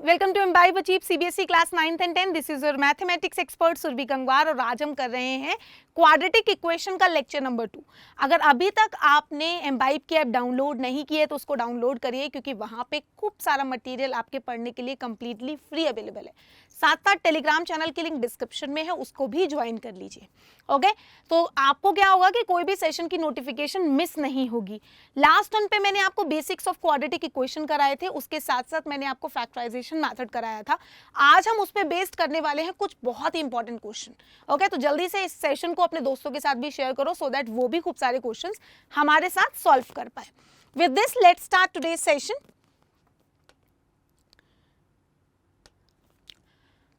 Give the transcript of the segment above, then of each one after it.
Welcome to Imbibe achieve CBSE class 9th and 10th। This is your mathematics expert Surbhi Gangwar और आज हम कर रहे हैं क्वाड्रेटिक इक्वेशन का लेक्चर नंबर 2। अगर अभी तक आपने इम्बाइब की ऐप डाउनलोड नहीं की है तो उसको डाउनलोड करिए, क्योंकि वहाँ पे खूब सारा मटेरियल आपके पढ़ने के लिए कम्प्लीटली फ्री अवेलेबल है। साथ साथ टेलीग्राम चैनल की लिंक डिस्क्रिप्शन में है, उसको भी ज्वाइन कर लीजिए। ओके, तो आपको क्या होगा कि कोई भी सेशन की नोटिफिकेशन मिस नहीं होगी। लास्ट वन पे मैंने आपको बेसिक्स ऑफ क्वाड्रेटिक इक्वेशन कराए थे, उसके साथ साथ मैंने आपको फैक्टराइजेशन मेथड कराया था। आज हम उस पे बेस्ड करने वाले हैं कुछ बहुत ही इंपॉर्टेंट क्वेश्चन। ओके, तो जल्दी से इस सेशन को अपने दोस्तों के साथ भी शेयर करो सो दैट वो भी खूब सारे क्वेश्चंस हमारे साथ सॉल्व कर पाए। With this let's start today's session.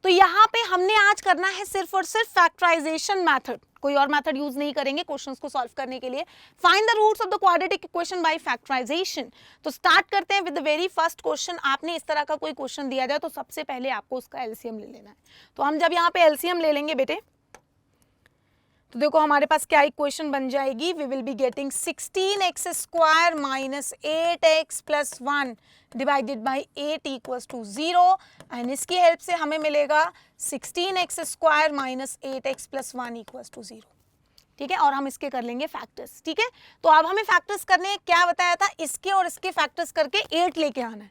तो यहाँ पे हमने आज करना है सिर्फ और सिर्फ फैक्टराइजेशन मेथड, कोई और मेथड यूज नहीं करेंगे क्वेश्चंस को सॉल्व करने के लिए। Find the roots of the quadratic equation by factorisation. तो स्टार्ट करते हैं with the very first question. आपने इस तरह का कोई क्वेश्चन दिया जाए तो सबसे पहले आपको उसका एलसीएम ले लेना है। तो हम जब यहाँ पे एलसीएम ले लेंगे बेटे, तो देखो हमारे पास क्या इक्वेशन बन जाएगी। We will be getting 16x square minus 8x plus 1 divided by 8 equals to 0 and इसकी हेल्प से हमें मिलेगा 16x square minus 8x plus 1 equals to 0। ठीक है, और हम इसके कर लेंगे फैक्टर्स। ठीक है, तो अब हमें फैक्टर्स करने हैं। क्या बताया था, इसके और इसके फैक्टर्स करके 8 लेके आना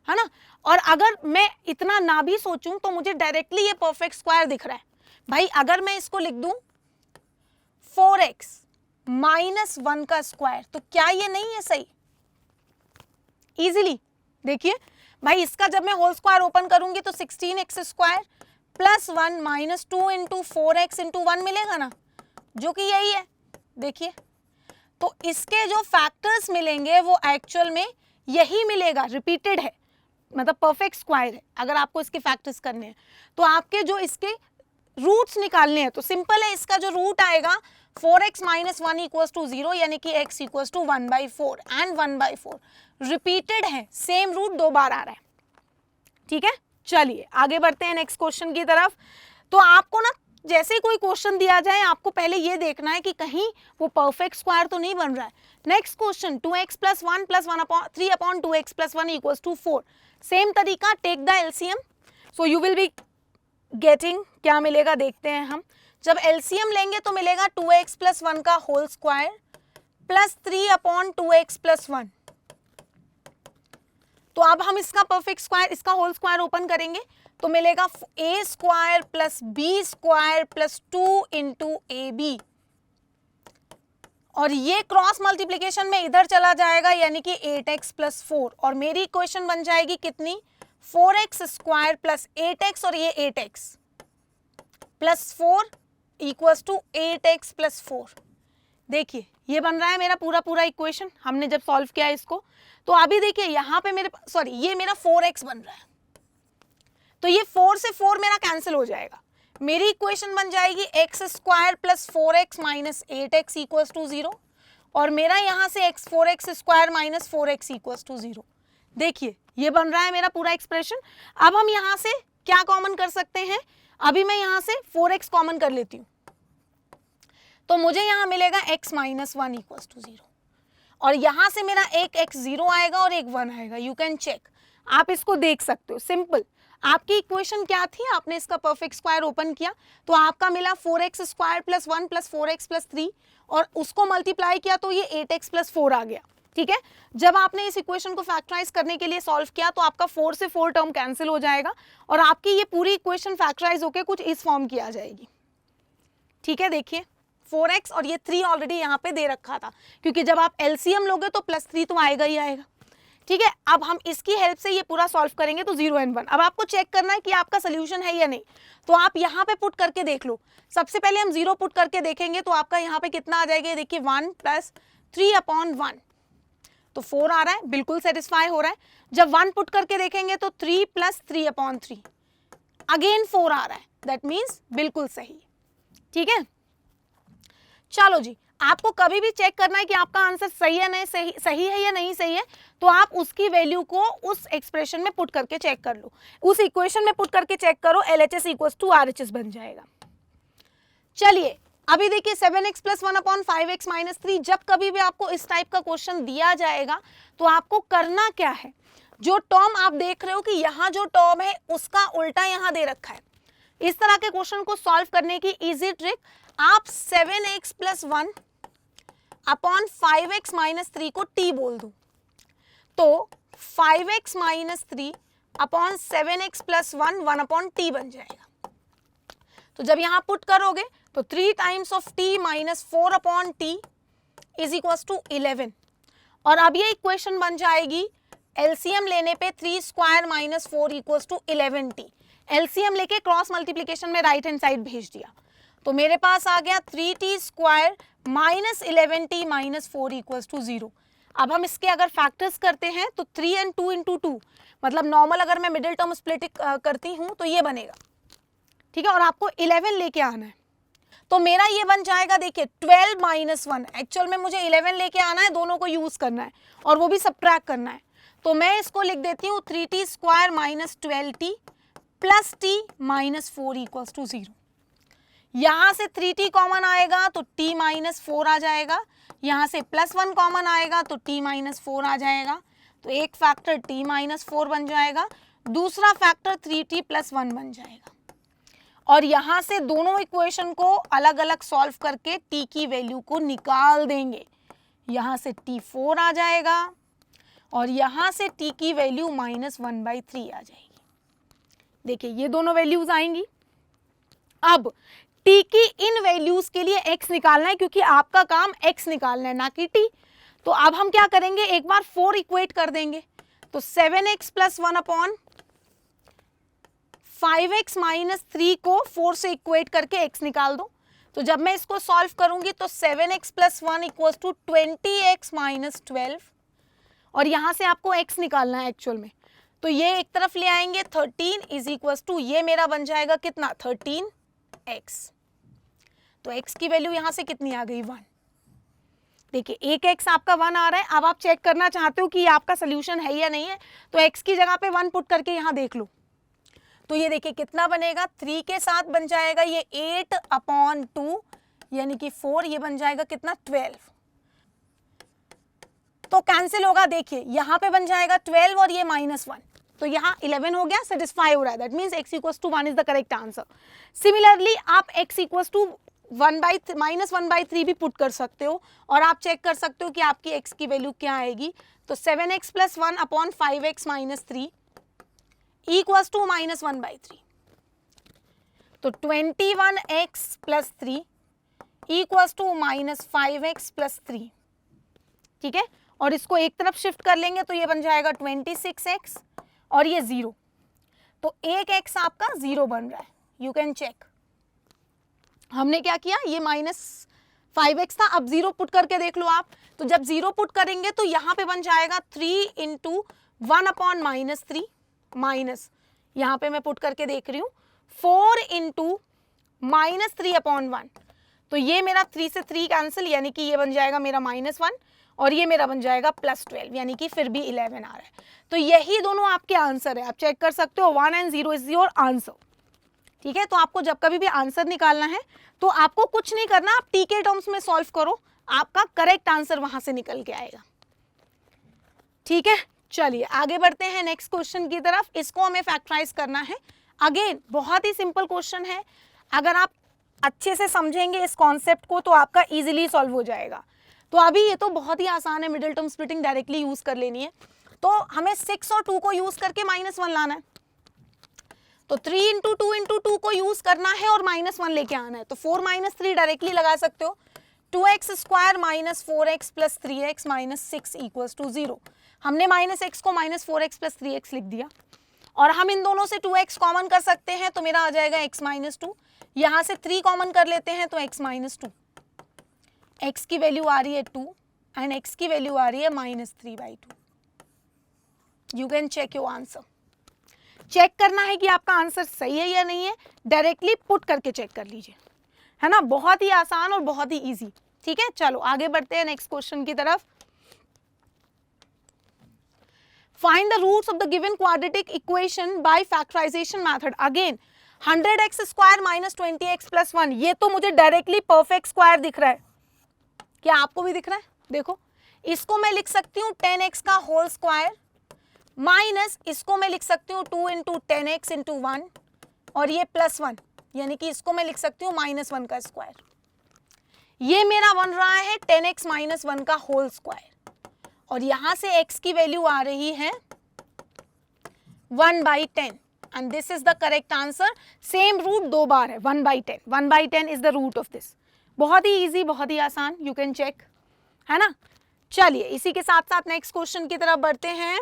है ना। और अगर मैं इतना ना भी सोचूं तो मुझे डायरेक्टली ये परफेक्ट स्क्वायर दिख रहा है भाई। अगर मैं इसको लिख दूं 4x माइनस 1 का स्क्वायर, तो क्या ये नहीं है सही? इजीली देखिए भाई, इसका जब मैं होल स्क्वायर ओपन करूंगी तो 16x square plus 1 minus 2 into 4x into 1 मिलेगा ना, जो कि यही है। देखिए, तो इसके जो फैक्टर्स मिलेंगे वो एक्चुअल में यही मिलेगा, रिपीटेड है, मतलब परफेक्ट स्क्वायर है। अगर आपको इसके फैक्टर्स करने हैं तो आपके जो इसके रूट्स निकालने हैं तो सिंपल है। इसका जो रूट आएगा 4x माइनस 1 इक्वल्स टू 0, यानी कि x equals to 1/4 and 1/4 repeated है, सेम रूट 2 बार आ रहा है। ठीक है, चलिए आगे बढ़ते हैं नेक्स्ट क्वेश्चन की तरफ। तो आपको ना जैसे कोई क्वेश्चन दिया जाए आपको पहले ये देखना है कि कहीं वो परफेक्ट स्क्वायर तो नहीं बन रहा है। Next question 2x plus 1 plus 3/2x plus 1 equals to 4। Same तरीका, take the LCM. So you will be getting, क्या मिलेगा देखते हैं हम। जब एलसीएम लेंगे तो मिलेगा 2x प्लस 1 का whole square plus 3/2x plus 1। तो अब हम इसका परफेक्ट स्क्वायर, इसका होल स्क्वायर ओपन करेंगे तो मिलेगा a square plus b square plus 2 into ab, और ये क्रॉस मल्टीप्लीकेशन में इधर चला जाएगा, यानी कि 8x प्लस 4, और मेरी इक्वेशन बन जाएगी कितनी, 4x स्क्वायर प्लस 8x, और ये 8x plus 4 equals to 8x plus 4। देखिए ये बन रहा है मेरा पूरा इक्वेशन, हमने जब सॉल्व किया इसको। तो अभी देखिए यहाँ पे ये मेरा 4x बन रहा है, तो ये 4 से 4 मेरा कैंसिल हो जाएगा। मेरी इक्वेशन बन जाएगी x square plus 4x minus 8x equals to 0, और मेरा यहाँ से 4x square minus 4x equals to 0। देखिए ये बन रहा है मेरा पूरा एक्सप्रेशन। अब हम यहाँ से क्या कॉमन कर सकते हैं, अभी मैं यहाँ से 4x कॉमन कर लेती हूँ, तो मुझे यहाँ मिलेगा x माइनस 1 इक्वल्स टू 0, और यहाँ से मेरा एक x 0 आएगा और एक 1 आएगा। यू कैन चेक, आप इसको देख सकते हो। सिंपल, आपकी इक्वेशन क्या थी, आपने इसका परफेक्ट स्क्वायर ओपन किया तो आपका मिला 4x square plus 1 plus 4x plus 3, और उसको मल्टीप्लाई किया तो ये 8x प्लस 4 आ गया। ठीक है, जब आपने इस इक्वेशन को फैक्टराइज करने के लिए सॉल्व किया तो आपका 4 से 4 टर्म कैंसिल हो जाएगा, और आपकी ये पूरी इक्वेशन फैक्टराइज होकर कुछ इस फॉर्म की आ जाएगी। ठीक है, देखिए 4x और ये 3 ऑलरेडी यहाँ पे दे रखा था, क्योंकि जब आप एलसीएम लोगे तो प्लस 3 तो आएगा ही आएगा। ठीक है, अब हम इसकी हेल्प से ये पूरा सॉल्व करेंगे तो 0 and 1। अब आपको चेक करना है कि आपका सोल्यूशन है या नहीं, तो आप यहाँ पे पुट करके देख लो। सबसे पहले हम 0 पुट करके देखेंगे तो आपका यहाँ पे कितना आ जाएगा, देखिए 1 प्लस 3/1, तो 4 आ रहा है, बिल्कुल सेटिस्फाई हो रहा है। जब 1 पुट करके देखेंगे तो 3 प्लस 3/3, अगेन 4 आ रहा है, दैट मीन्स बिल्कुल सही। ठीक है, चलो जी, आपको कभी भी चेक करना है कि आपका आंसर सही है नहीं, सही है या नहीं सही है, तो आप उसकी वैल्यू को उस एक्सप्रेशन में पुट करके चेक कर लो, उस इक्वेशन में पुट करके चेक करो, LHS इक्वल्स टू RHS बन जाएगा। चलिए अभी देखिए 7x प्लस 1/5x माइनस 3, जब कभी भी आपको इस टाइप का क्वेश्चन दिया जाएगा तो आपको करना क्या है, जो टर्म आप देख रहे हो कि यहाँ जो टर्म है उसका उल्टा यहाँ दे रखा है। इस तरह के क्वेश्चन को सॉल्व करने की इजी ट्रिक, आप 7x + 1 अपॉन 5x - 3 को t बोल दो, तो 5x - 3 अपॉन 7x + 1 1/t बन जाएगा। तो जब यहां पुट करोगे तो 3 times of t - 4/t is equals to 11। और अब ये इक्वेशन बन जाएगी एलसीएम लेने पे 3² - 4 इक्वल्स टू 11t। एलसीएम लेके क्रॉस मल्टीप्लीकेशन में राइट हैंड साइड भेज दिया, तो मेरे पास आ गया 3t² - 11t - 4 इक्वल्स टू 0। अब हम इसके अगर फैक्टर्स करते हैं तो 3 and 2 × 2, मतलब नॉर्मल अगर मैं मिडिल टर्म स्प्लिट करती हूँ तो ये बनेगा, ठीक है। और आपको 11 लेके आना है, तो मेरा ये बन जाएगा, देखिए 12 - 1, एक्चुअल में मुझे 11 लेके आना है, दोनों को यूज करना है और वो भी सबट्रैक्ट करना है। तो मैं इसको लिख देती हूँ 3t² - 12t + t - 4 equals to 0। यहाँ से 3t कॉमन आएगा तो t - 4 आ जाएगा, यहाँ से +1 कॉमन आएगा तो t - 4 आ जाएगा, तो एक फैक्टर t - 4 बन जाएगा, दूसरा फैक्टर 3t + 1 बन जाएगा। और यहाँ से दोनों इक्वेशन को अलग अलग सॉल्व करके t की वैल्यू को निकाल देंगे, यहाँ से t 4 आ जाएगा और यहाँ से t की वैल्यू -1/3 आ जाएगी। देखिए ये दोनों वैल्यूज आएंगी। अब t की इन वैल्यूज के लिए x निकालना है, क्योंकि आपका काम x निकालना है ना कि t। तो अब हम क्या करेंगे, एक बार 4 इक्वेट कर देंगे, तो 7x + 1 अपॉन 5x - 3 को 4 से इक्वेट करके x निकाल दो। तो जब मैं इसको सॉल्व करूंगी तो 7x + 1 इक्वल्स टू 20x - 12, और यहां से आपको x निकालना है एक्चुअल में, तो ये एक तरफ ले आएंगे 13 इज इक्वल्स टू, ये मेरा बन जाएगा कितना 13x। तो x की वैल्यू यहां से कितनी आ गई 1। देखिए एक x आपका 1 आ रहा है। अब आप चेक करना चाहते हो कि ये आपका सोल्यूशन है या नहीं है, तो x की जगह पे 1 पुट करके यहां देख लो, तो ये देखिए कितना बनेगा, 3 के साथ बन जाएगा ये 8/2 यानी कि 4, ये बन जाएगा कितना 12। तो कैंसिल होगा, देखिए यहाँ पे बन जाएगा 12 और ये -1, तो यहाँ 11 हो गया, सेटिस्फाई हो रहा है, that means x = 1 is the correct answer. Similarly आप x = -1/3 भी पुट कर सकते हो और आप चेक कर सकते हो कि आपकी x की वैल्यू क्या आएगी। तो 7x + 1 upon 5x - 3 equals to -1/3, तो 21x + 3 इक्वल्स टू -5x + 3, ठीक है। और इसको एक तरफ शिफ्ट कर लेंगे तो ये बन जाएगा 26x और ये 0, तो एक x आपका 0 बन रहा है, यू कैन चेक। हमने क्या किया, ये -5x था, अब 0 पुट करके देख लो आप, तो जब 0 पुट करेंगे तो यहाँ पे बन जाएगा 3 × 1 अपॉन -3 माइनस, यहाँ पे मैं पुट करके देख रही हूँ 4 × -3/1, तो ये मेरा 3 से 3 कैंसिल, यानी कि ये बन जाएगा मेरा -1 और ये मेरा बन जाएगा +12, यानी कि फिर भी 11 आ रहा है। तो यही दोनों आपके आंसर है, आप चेक कर सकते हो 1 and 0 इज योर आंसर, ठीक है। तो आपको जब कभी भी आंसर निकालना है तो आपको कुछ नहीं करना, आप टी के टर्म्स में सॉल्व करो, आपका करेक्ट आंसर वहां से निकल के आएगा, ठीक है। चलिए आगे बढ़ते हैं नेक्स्ट क्वेश्चन की तरफ, इसको हमें फैक्टराइज करना है। अगेन बहुत ही सिंपल क्वेश्चन है, अगर आप अच्छे से समझेंगे इस कॉन्सेप्ट को तो आपका इजीली सॉल्व हो जाएगा। तो अभी ये तो बहुत ही आसान है, middle term splitting directly use कर लेनी है, तो हमें 6 और 2 को यूज करके -1 लाना है, तो 3 × 2 × 2 को यूज करना है और -1 लेके आना है, तो 4 - 3 डायरेक्टली लगा सकते हो, 2x² - 4x + 3x - 6 equals to 0। हमने -x को -4x + 3x लिख दिया, और हम इन दोनों से 2x कॉमन कर सकते हैं, तो मेरा आ जाएगा x - 2, यहाँ से 3 कॉमन कर लेते हैं तो x - 2, x की वैल्यू आ रही है 2 एंड x की वैल्यू आ रही है -3/2। You can check your answer. Check करना है कि आपका आंसर सही है या नहीं है, डायरेक्टली पुट करके चेक कर लीजिए, है ना, बहुत ही आसान और बहुत ही इजी, ठीक है। चलो आगे बढ़ते हैं नेक्स्ट क्वेश्चन की तरफ। Find the roots of the given quadratic equation by factorization method. Again 100x² - 20x + 1, ये तो मुझे डायरेक्टली परफेक्ट स्क्वायर दिख रहा है, क्या आपको भी दिख रहा है? देखो इसको मैं लिख सकती हूँ 10x का होल स्क्वायर माइनस इसको मैं लिख सकती हूँ 2 इंटू 10x इंटू 1 और ये +1, यानी कि इसको मैं लिख सकती हूँ -1 का स्क्वायर। ये मेरा बन रहा है 10x - 1 का होल स्क्वायर और यहां से x की वैल्यू आ रही है 1/10 and this is the correct answer. Same root 2 बार है 1/10, 1/10 is the root of this. बहुत ही इजी, बहुत ही आसान, यू कैन चेक, है ना। चलिए इसी के साथ साथ नेक्स्ट क्वेश्चन की तरफ बढ़ते हैं।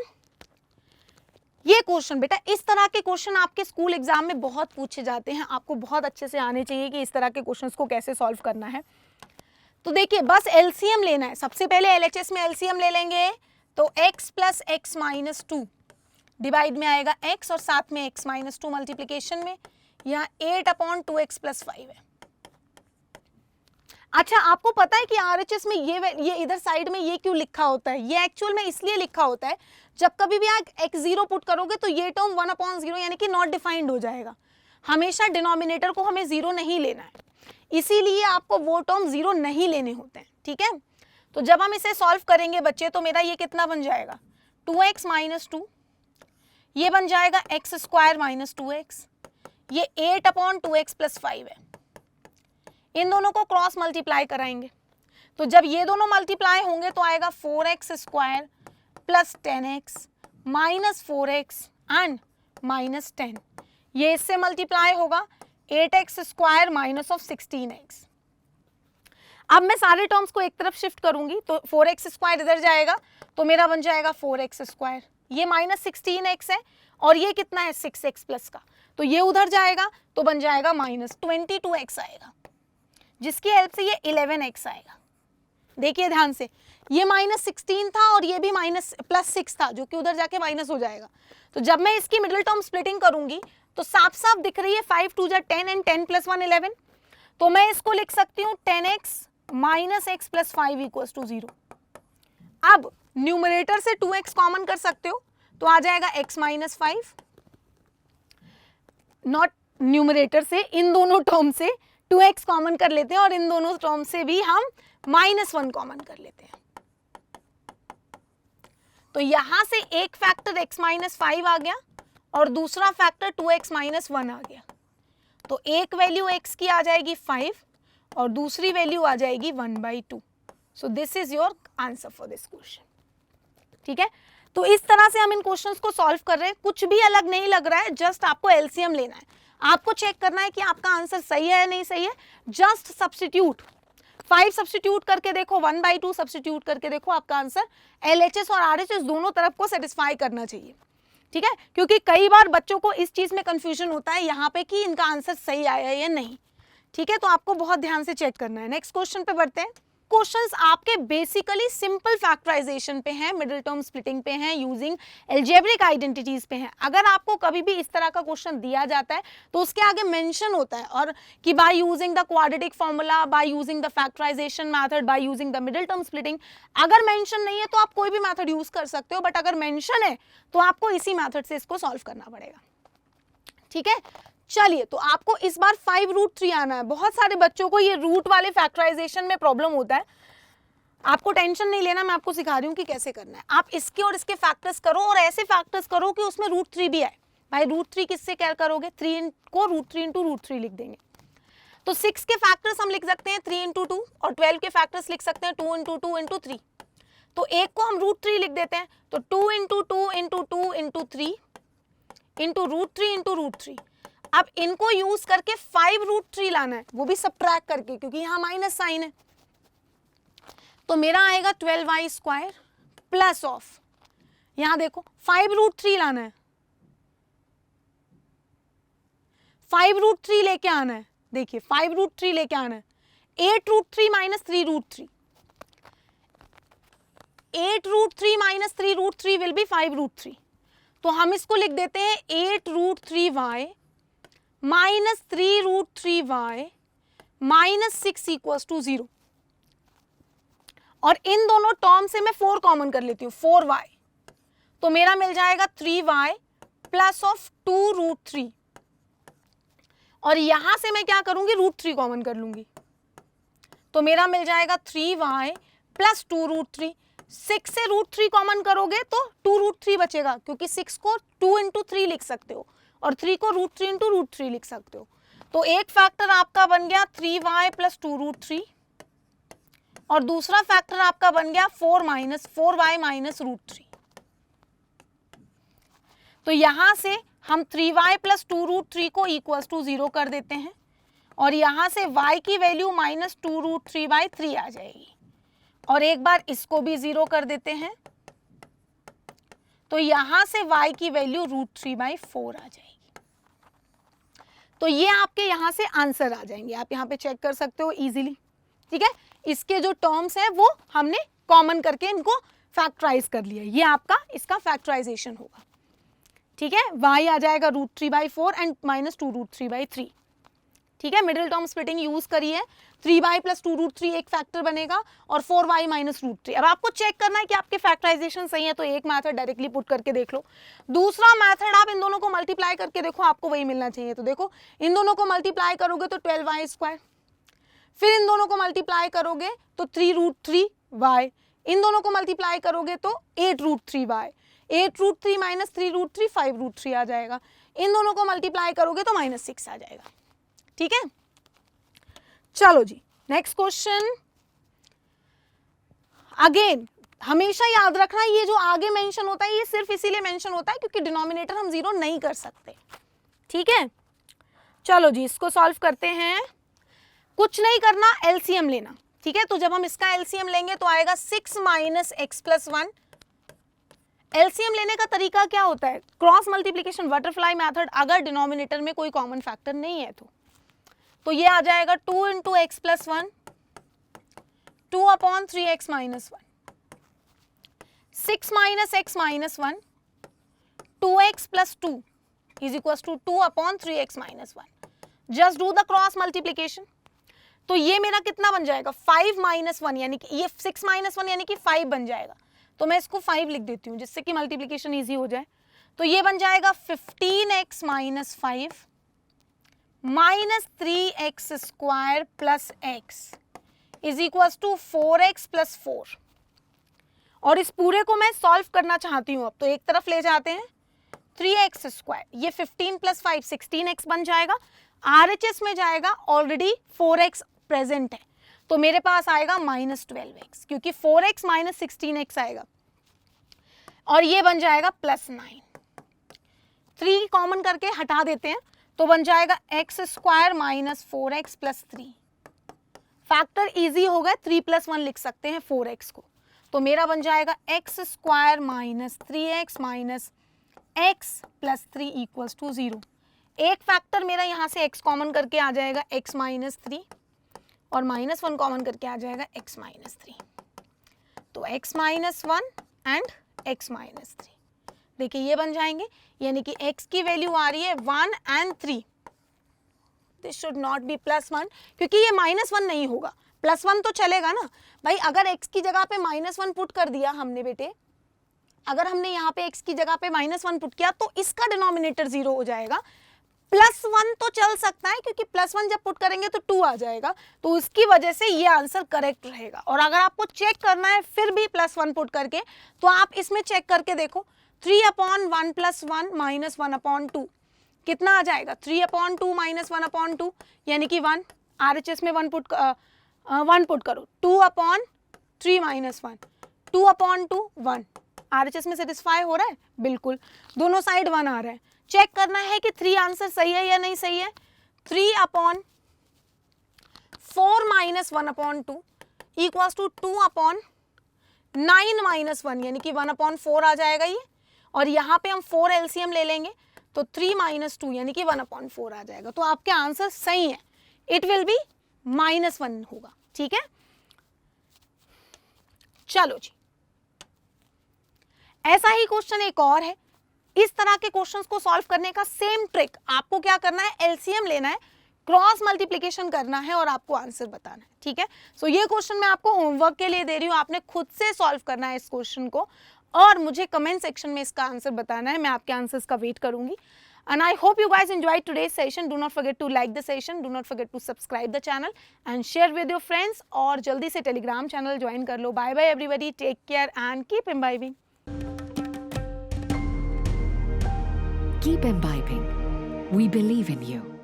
ये क्वेश्चन बेटा, इस तरह के क्वेश्चन आपके स्कूल एग्जाम में बहुत पूछे जाते हैं, आपको बहुत अच्छे से आने चाहिए कि इस तरह के क्वेश्चंस को कैसे सॉल्व करना है। तो देखिए बस एलसीएम लेना है, सबसे पहले एलएचएस में एलसीएम ले लेंगे तो x + x - 2 डिवाइड में आएगा x और साथ में x - 2 मल्टीप्लिकेशन में, यहाँ 8/2x + 5 है। अच्छा आपको पता है कि आरएचएस में ये इधर साइड में ये क्यों लिखा होता है? ये एक्चुअल में इसलिए लिखा होता है, जब कभी भी आप x0 पुट करोगे तो ये टर्म 1/0 यानी कि नॉट डिफाइंड हो जाएगा। हमेशा डिनोमिनेटर को हमें 0 नहीं लेना है, इसीलिए आपको वो टर्म 0 नहीं लेने होते हैं, ठीक है। तो जब हम इसे सॉल्व करेंगे बच्चे तो मेरा ये कितना बन जाएगा 2x - 2, ये बन जाएगा x² - 2x, ये 8/2x + 5 है। इन दोनों को क्रॉस मल्टीप्लाई कराएंगे तो जब ये दोनों मल्टीप्लाई होंगे तो आएगा 4x² + 10x - 4x एंड -10, ये इससे मल्टीप्लाई होगा 8x² - 16x। अब मैं सारे टर्म्स को एक तरफ शिफ्ट करूंगी तो 4x² इधर जाएगा तो मेरा बन जाएगा 4x², ये -16x है और ये कितना है 6x प्लस का, तो ये उधर जाएगा तो बन जाएगा -22x आएगा, जिसकी हेल्प से ये 11x आएगा। देखिए ध्यान से, ये -16 था और ये भी +6 था जो कि उधर जाके माइनस हो जाएगा। तो जब मैं इसकी मिडिल टर्म स्प्लिटिंग करूंगी तो साफ साफ दिख रही है 5 2 जा 10 एंड 10 + 1 11, तो मैं इसको लिख सकती हूँ 10x - x + 5 = 0। अब न्यूमरेटर से 2x कॉमन कर सकते हो तो आ जाएगा x - 5, नॉट न्यूमरेटर से, इन दोनों टर्म से 2x कॉमन कर लेते हैं और इन दोनों टर्म से भी हम -1 कॉमन कर लेते हैं। तो यहां से एक फैक्टर x - 5 आ गया और दूसरा फैक्टर 2x - 1 आ गया, तो एक वैल्यू x की आ जाएगी 5 और दूसरी वैल्यू आ जाएगी 1/2। So this is your answer for this question, ठीक है। तो इस तरह से हम इन क्वेश्चंस को सॉल्व कर रहे हैं, कुछ भी अलग नहीं लग रहा है, जस्ट आपको एलसीएम लेना है, आपको चेक करना है कि आपका आंसर सही है या नहीं सही है। जस्ट सब्स्टिट्यूट, 5 सब्स्टिट्यूट करके देखो, 1/2 सब्स्टिट्यूट करके देखो, आपका आंसर एलएचएस और आरएचएस दोनों तरफ को सेटिस्फाई करना चाहिए, ठीक है। क्योंकि कई बार बच्चों को इस चीज में कंफ्यूजन होता है यहाँ पे कि इनका आंसर सही आया या नहीं, ठीक है। तो आपको बहुत ध्यान से चेक करना है। नेक्स्ट क्वेश्चन पे बढ़ते हैं। क्वेश्चंस आपके बेसिकली सिंपल फैक्टराइजेशन पे हैं, मिडिल टर्म स्प्लिटिंग पे हैं, यूजिंग अलजेब्रिक आइडेंटिटीज पे हैं। अगर आपको कभी भी इस तरह का क्वेश्चन दिया जाता है तो उसके आगे मेंशन होता है और कि by using the quadratic formula, by using the factorization method, by using the middle term splitting. अगर मेंशन नहीं है तो आप कोई भी मेथड यूज कर सकते हो, बट अगर मेंशन है तो आपको इसी मेथड से इसको सॉल्व करना पड़ेगा, ठीक है। चलिए, तो आपको इस बार 5√3 आना है। बहुत सारे बच्चों को ये रूट वाले फैक्टराइजेशन में प्रॉब्लम होता है, आपको टेंशन नहीं लेना, मैं आपको सिखा रही हूँ कि कैसे करना है। आप इसके और इसके फैक्टर्स करो और ऐसे फैक्टर्स करो कि उसमें √3 भी आए। भाई √3 किससे क्या करोगे, 3 को √3 × √3 लिख देंगे। तो 6 के फैक्टर्स हम लिख सकते हैं 3 × 2 और 12 के फैक्टर्स लिख सकते हैं 2 × 2 × 3। तो एक को हम √3 लिख देते हैं, तो 2 × 2 × 2 × 3 × √3 × √3। अब इनको यूज करके 5√3 लाना है, वो भी सबट्रैक्ट करके, क्योंकि यहाँ माइनस साइन है। तो मेरा आएगा 12y² प्लस ऑफ, यहां देखो 5√3 लाना है, 5√3 लेके आना है। देखिए 5√3 लेके आना है, 8√3 - 3√3, 8√3 - 3√3 विल बी 5√3। तो हम इसको लिख देते हैं 8√3y - 3√3y - 6 = 0। और इन दोनों टर्म से मैं 4 कॉमन कर लेती हूँ, 4y, तो मेरा मिल जाएगा 3y प्लस ऑफ 2√3। और यहां से मैं क्या करूंगी, √3 कॉमन कर लूंगी, तो मेरा मिल जाएगा 3y प्लस 2√3। 6 से √3 कॉमन करोगे तो 2√3 बचेगा, क्योंकि 6 को 2 इंटू 3 लिख सकते हो और 3 को √3 इंटू √3 लिख सकते हो। तो एक फैक्टर आपका बन गया 3y प्लस 2√3 और दूसरा फैक्टर आपका बन गया 4y माइनस √3। तो यहां से हम 3y प्लस 2√3 को इक्वल्स टू 0 कर देते हैं और यहां से y की वैल्यू माइनस 2√3/3 आ जाएगी और एक बार इसको भी 0 कर देते हैं तो यहां से y की वैल्यू √3/4 आ जाएगी। तो ये आपके यहां से आंसर आ जाएंगे, आप यहां पे चेक कर सकते हो इजीली। ठीक है, इसके जो टर्म्स है वो हमने कॉमन करके इनको फैक्टराइज कर लिया, ये आपका इसका फैक्टराइजेशन होगा। ठीक है, y आ जाएगा √3/4 एंड माइनस 2√3/3। ठीक है, मिडिल टर्म स्प्लिटिंग यूज करिए, 3y प्लस 2√3 एक फैक्टर बनेगा और 4y माइनस √3। अब आपको चेक करना है कि आपके फैक्टराइजेशन सही है, तो एक मेथड डायरेक्टली पुट करके देख लो, दूसरा मेथड आप इन दोनों को मल्टीप्लाई करके देखो, आपको वही मिलना चाहिए। तो देखो इन दोनों को मल्टीप्लाई करोगे तो 12y², फिर इन दोनों को मल्टीप्लाई करोगे तो 3√3y, इन दोनों को मल्टीप्लाई करोगे तो 8√3y, 8√3 माइनस 3√3 5√3 आ जाएगा, इन दोनों को मल्टीप्लाई करोगे तो -6 आ जाएगा। ठीक है, चलो जी नेक्स्ट क्वेश्चन। अगेन हमेशा याद रखना, ये जो आगे मेंशन होता है ये सिर्फ इसीलिए मेंशन होता है क्योंकि डिनोमिनेटर हम 0 नहीं कर सकते। ठीक है, चलो जी इसको सॉल्व करते हैं। कुछ नहीं करना, एलसीएम लेना। ठीक है, तो जब हम इसका एलसीएम लेंगे तो आएगा 6 माइनस x प्लस 1। एलसीएम लेने का तरीका क्या होता है, क्रॉस मल्टीप्लिकेशन बटरफ्लाई मेथड, अगर डिनोमिनेटर में कोई कॉमन फैक्टर नहीं है तो ये आ जाएगा 2 into x plus 1, 2/3x minus 1, 6 minus x minus 1, 2x plus 2 is equal to 2/3x minus 1। Just do the cross multiplication. तो ये मेरा कितना बन जाएगा 5 माइनस 1, यानी कि ये 6 माइनस 1 यानी कि 5 बन जाएगा। तो मैं इसको 5 लिख देती हूँ जिससे कि मल्टीप्लिकेशन ईजी हो जाए। तो ये बन जाएगा 15x minus 5 minus 3x² plus x is equal to 4x plus 4। और इस पूरे को मैं सॉल्व करना चाहती हूँ, अब तो एक तरफ ले जाते हैं 3x², ये 15 प्लस 5 16x बन जाएगा, RHS में जाएगा, ऑलरेडी 4x प्रेजेंट है तो मेरे पास आएगा -12x, क्योंकि 4x माइनस 16x आएगा और ये बन जाएगा +9। 3 कॉमन करके हटा देते हैं तो बन जाएगा x² minus 4x plus 3। Factor easy हो गए, 3 + 1 लिख सकते हैं 4x को, तो मेरा बन जाएगा x² minus 3x minus x plus 3 equals to 0। एक फैक्टर मेरा यहाँ से x कॉमन करके आ जाएगा x माइनस 3 और -1 कॉमन करके आ जाएगा x माइनस 3। तो x minus 1 and x minus 3, देखिए ये बन जाएंगे, यानी कि x की वैल्यू आ रही है 1 and 3। This should not be +1, क्योंकि ये -1 नहीं होगा, +1 तो चलेगा ना भाई। अगर x की जगह पे -1 पुट कर दिया हमने बेटे, अगर हमने यहाँ पे x की जगह पे -1 पुट किया तो इसका डिनोमिनेटर 0 हो जाएगा। +1 तो चल सकता है क्योंकि +1 जब पुट करेंगे तो 2 आ जाएगा, तो इसकी वजह से ये आंसर करेक्ट रहेगा। और अगर आपको चेक करना है फिर भी +1 पुट करके, तो आप इसमें चेक करके देखो 3/1 + 1 माइनस 1/2 कितना आ जाएगा, 3/2 माइनस 1/2 यानी कि 1। RHS में 1 पुट करो, 2/3 माइनस 1, 2/2 1। RHS में सेटिस्फाई हो रहा है, बिल्कुल, दोनों साइड 1 आ रहा है। चेक करना है कि 3 आंसर सही है या नहीं सही है। 3/4 माइनस 1/2 इक्वल्स टू 2/9 माइनस 1 यानी कि 1/4 आ जाएगा ये, और यहाँ पे हम 4 एलसीएम ले लेंगे तो 3 माइनस 2 यानी कि 1/4 आ जाएगा। तो आपके आंसर सही है, इट विल बी -1 होगा। ठीक है, चलो जी ऐसा ही क्वेश्चन एक और है। इस तरह के क्वेश्चंस को सॉल्व करने का सेम ट्रिक, आपको क्या करना है, एलसीएम लेना है, क्रॉस मल्टीप्लिकेशन करना है और आपको आंसर बताना है। ठीक है, सो ये क्वेश्चन मैं आपको होमवर्क के लिए दे रही हूँ, आपने खुद से सॉल्व करना है इस क्वेश्चन को और मुझे कमेंट सेक्शन में इसका आंसर बताना है, मैं आपके आंसर्स का वेट करूंगी। And I hope you guys enjoyed today's session. Do not forget to like the session. Do not forget to subscribe the channel and share with your friends. और जल्दी से Telegram channel join कर लो. Bye bye everybody. Take care and keep imbibing. Keep imbibing. We believe in you.